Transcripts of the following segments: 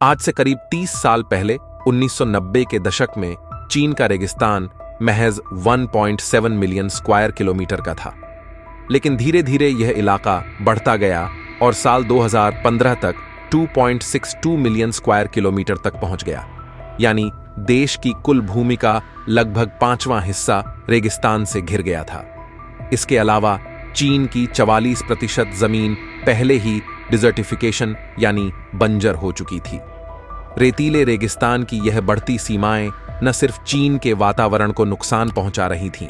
आज से करीब 30 साल पहले 1990 के दशक में चीन का रेगिस्तान महज 1.7 मिलियन स्क्वायर किलोमीटर का था। लेकिन धीरे धीरे यह इलाका बढ़ता गया और साल 2015 तक 2.62 मिलियन स्क्वायर किलोमीटर तक पहुंच गया। यानी देश की कुल भूमि का लगभग 5वां हिस्सा रेगिस्तान से घिर गया था। इसके अलावा चीन की 44% जमीन पहले ही डिजर्टिफिकेशन यानी बंजर हो चुकी थी। रेतीले रेगिस्तान की यह बढ़ती सीमाएं न सिर्फ चीन के वातावरण को नुकसान पहुंचा रही थीं,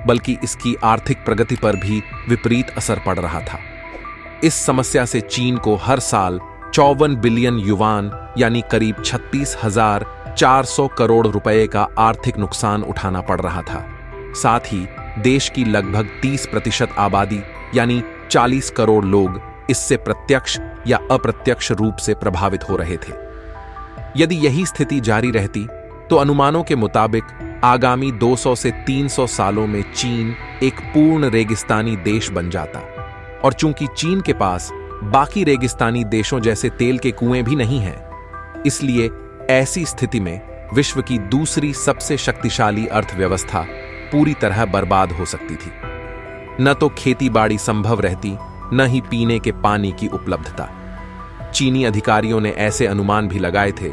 बल्कि इसकी आर्थिक प्रगति पर भी विपरीत असर पड़ रहा था। इस समस्या से चीन को हर साल 54 बिलियन युवान यानी करीब 36,400 करोड़ रुपए का आर्थिक नुकसान उठाना पड़ रहा था। साथ ही देश की लगभग 30% आबादी यानी 40 करोड़ लोग इससे प्रत्यक्ष या अप्रत्यक्ष रूप से प्रभावित हो रहे थे। यदि यही स्थिति जारी रहती तो अनुमानों के मुताबिक आगामी 200 से 300 सालों में चीन एक पूर्ण रेगिस्तानी देश बन जाता। और चूंकि चीन के पास बाकी रेगिस्तानी देशों जैसे तेल के कुएं भी नहीं हैं, इसलिए ऐसी स्थिति में विश्व की दूसरी सबसे शक्तिशाली अर्थव्यवस्था पूरी तरह बर्बाद हो सकती थी। न तो खेतीबाड़ी संभव रहती, न ही पीने के पानी की उपलब्धता। चीनी अधिकारियों ने ऐसे अनुमान भी लगाए थे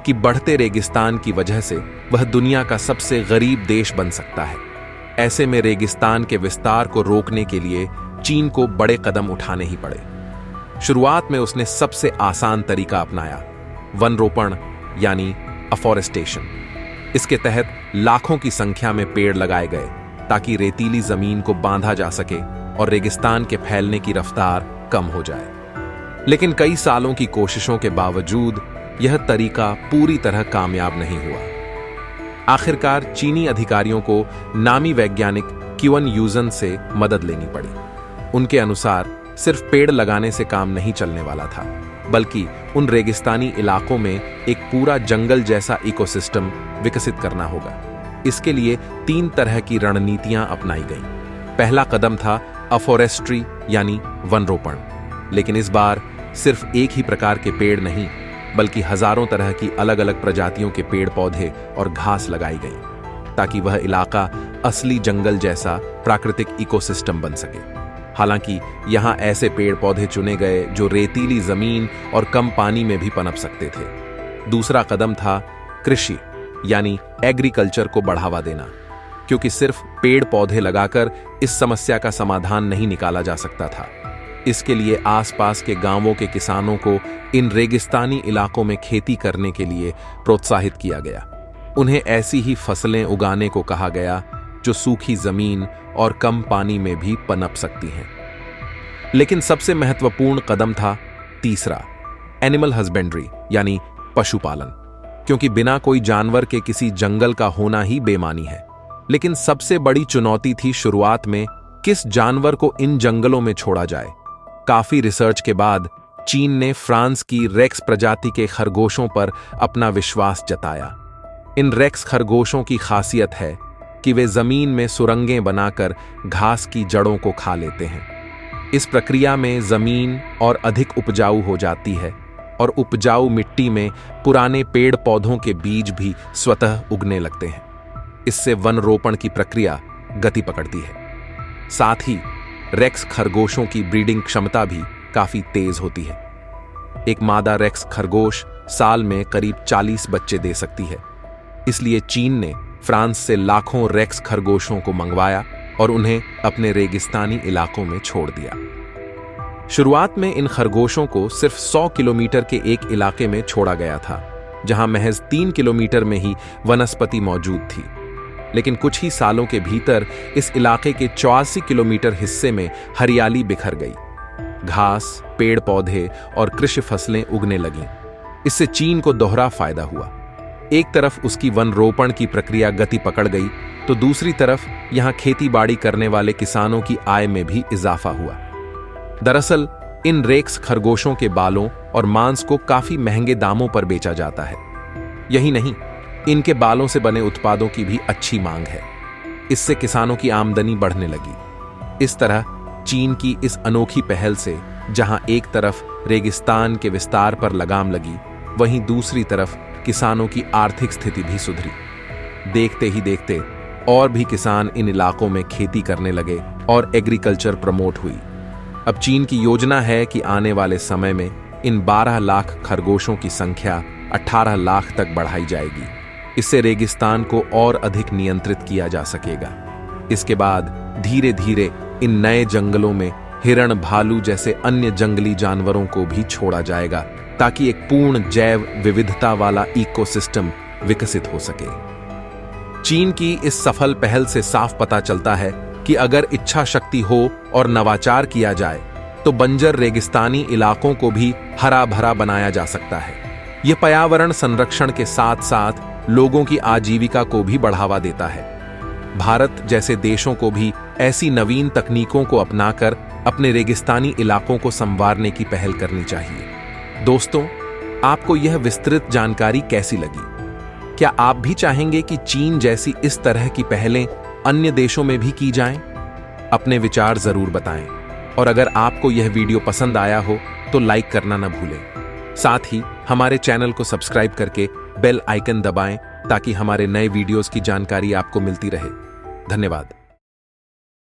कि बढ़ते रेगिस्तान की वजह से वह दुनिया का सबसे गरीब देश बन सकता है। ऐसे में रेगिस्तान के विस्तार को रोकने के लिए चीन को बड़े कदम उठाने ही पड़े। शुरुआत में उसने सबसे आसान तरीका अपनाया, वन रोपण यानी अफॉरेस्टेशन। इसके तहत लाखों की संख्या में पेड़ लगाए गए ताकि रेतीली जमीन को बांधा जा सके और रेगिस्तान के फैलने की रफ्तार कम हो जाए। लेकिन कई सालों की कोशिशों के बावजूद यह तरीका पूरी तरह कामयाब नहीं हुआ। आखिरकार चीनी अधिकारियों को नामी वैज्ञानिक क्युन यूजन से मदद लेनी पड़ी। उनके अनुसार सिर्फ पेड़ लगाने से काम नहीं चलने वाला था, बल्कि उन रेगिस्तानी इलाकों में एक पूरा जंगल जैसा इकोसिस्टम विकसित करना होगा। इसके लिए 3 तरह की रणनीतियां अपनाई गईं। पहला कदम था अफॉरेस्ट्री यानी वन रोपण। लेकिन इस बार सिर्फ एक ही प्रकार के पेड़ नहीं, बल्कि हजारों तरह की अलग अलग प्रजातियों के पेड़ पौधे और घास लगाई गई ताकि वह इलाका असली जंगल जैसा प्राकृतिक इकोसिस्टम बन सके। हालांकि यहां ऐसे पेड़ पौधे चुने गए जो रेतीली जमीन और कम पानी में भी पनप सकते थे। दूसरा कदम था कृषि यानी एग्रीकल्चर को बढ़ावा देना, क्योंकि सिर्फ पेड़ पौधे लगाकर इस समस्या का समाधान नहीं निकाला जा सकता था। इसके लिए आसपास के गांवों के किसानों को इन रेगिस्तानी इलाकों में खेती करने के लिए प्रोत्साहित किया गया। उन्हें ऐसी ही फसलें उगाने को कहा गया जो सूखी जमीन और कम पानी में भी पनप सकती हैं। लेकिन सबसे महत्वपूर्ण कदम था तीसरा, एनिमल हस्बेंड्री यानी पशुपालन, क्योंकि बिना कोई जानवर के किसी जंगल का होना ही बेमानी है। लेकिन सबसे बड़ी चुनौती थी शुरुआत में किस जानवर को इन जंगलों में छोड़ा जाए। काफी रिसर्च के बाद चीन ने फ्रांस की रेक्स प्रजाति के खरगोशों पर अपना विश्वास जताया। इन रेक्स खरगोशों की खासियत है कि वे जमीन में सुरंगें बनाकर घास की जड़ों को खा लेते हैं। इस प्रक्रिया में जमीन और अधिक उपजाऊ हो जाती है और उपजाऊ मिट्टी में पुराने पेड़ पौधों के बीज भी स्वतः उगने लगते हैं। इससे वन रोपण की प्रक्रिया गति पकड़ती है। साथ ही रेक्स खरगोशों की ब्रीडिंग क्षमता भी काफी तेज होती है। एक मादा रेक्स खरगोश साल में करीब 40 बच्चे दे सकती है। इसलिए चीन ने फ्रांस से लाखों रेक्स खरगोशों को मंगवाया और उन्हें अपने रेगिस्तानी इलाकों में छोड़ दिया। शुरुआत में इन खरगोशों को सिर्फ 100 किलोमीटर के एक इलाके में छोड़ा गया था, जहां महज 3 किलोमीटर में ही वनस्पति मौजूद थी। लेकिन कुछ ही सालों के भीतर इस इलाके के 84 किलोमीटर हिस्से में हरियाली बिखर गई। घास, पेड़ पौधे और कृषि फसलें उगने लगीं। इससे चीन को दोहरा फायदा हुआ। एक तरफ उसकी वन रोपण की प्रक्रिया गति पकड़ गई, तो दूसरी तरफ यहां खेती बाड़ी करने वाले किसानों की आय में भी इजाफा हुआ। दरअसल इन रेक्स खरगोशों के बालों और मांस को काफी महंगे दामों पर बेचा जाता है। यही नहीं, इनके बालों से बने उत्पादों की भी अच्छी मांग है। इससे किसानों की आमदनी बढ़ने लगी। इस तरह चीन की इस अनोखी पहल से जहां एक तरफ रेगिस्तान के विस्तार पर लगाम लगी, वहीं दूसरी तरफ किसानों की आर्थिक स्थिति भी सुधरी। देखते ही देखते और भी किसान इन इलाकों में खेती करने लगे और एग्रीकल्चर प्रमोट हुई। अब चीन की योजना है कि आने वाले समय में इन 12 लाख खरगोशों की संख्या 18 लाख तक बढ़ाई जाएगी। इससे रेगिस्तान को और अधिक नियंत्रित किया जा सकेगा। इसके बाद धीरे धीरे इन नए जंगलों में हिरण, भालू जैसे अन्य जंगली जानवरों को भी छोड़ा जाएगा ताकि एक पूर्ण जैव विविधता वाला इकोसिस्टम विकसित हो सके। चीन की इस सफल पहल से साफ पता चलता है कि अगर इच्छा शक्ति हो और नवाचार किया जाए तो बंजर रेगिस्तानी इलाकों को भी हरा भरा बनाया जा सकता है। यह पर्यावरण संरक्षण के साथ साथ लोगों की आजीविका को भी बढ़ावा देता है। भारत जैसे देशों को भी ऐसी नवीन तकनीकों को अपनाकर अपने रेगिस्तानी इलाकों को संवारने की पहल करनी चाहिए। दोस्तों, आपको यह विस्तृत जानकारी कैसी लगी? क्या आप भी चाहेंगे कि चीन जैसी इस तरह की पहलें अन्य देशों में भी की जाएं? अपने विचार जरूर बताएं और अगर आपको यह वीडियो पसंद आया हो तो लाइक करना न भूलें। साथ ही हमारे चैनल को सब्सक्राइब करके बेल आइकन दबाएं ताकि हमारे नए वीडियोस की जानकारी आपको मिलती रहे। धन्यवाद।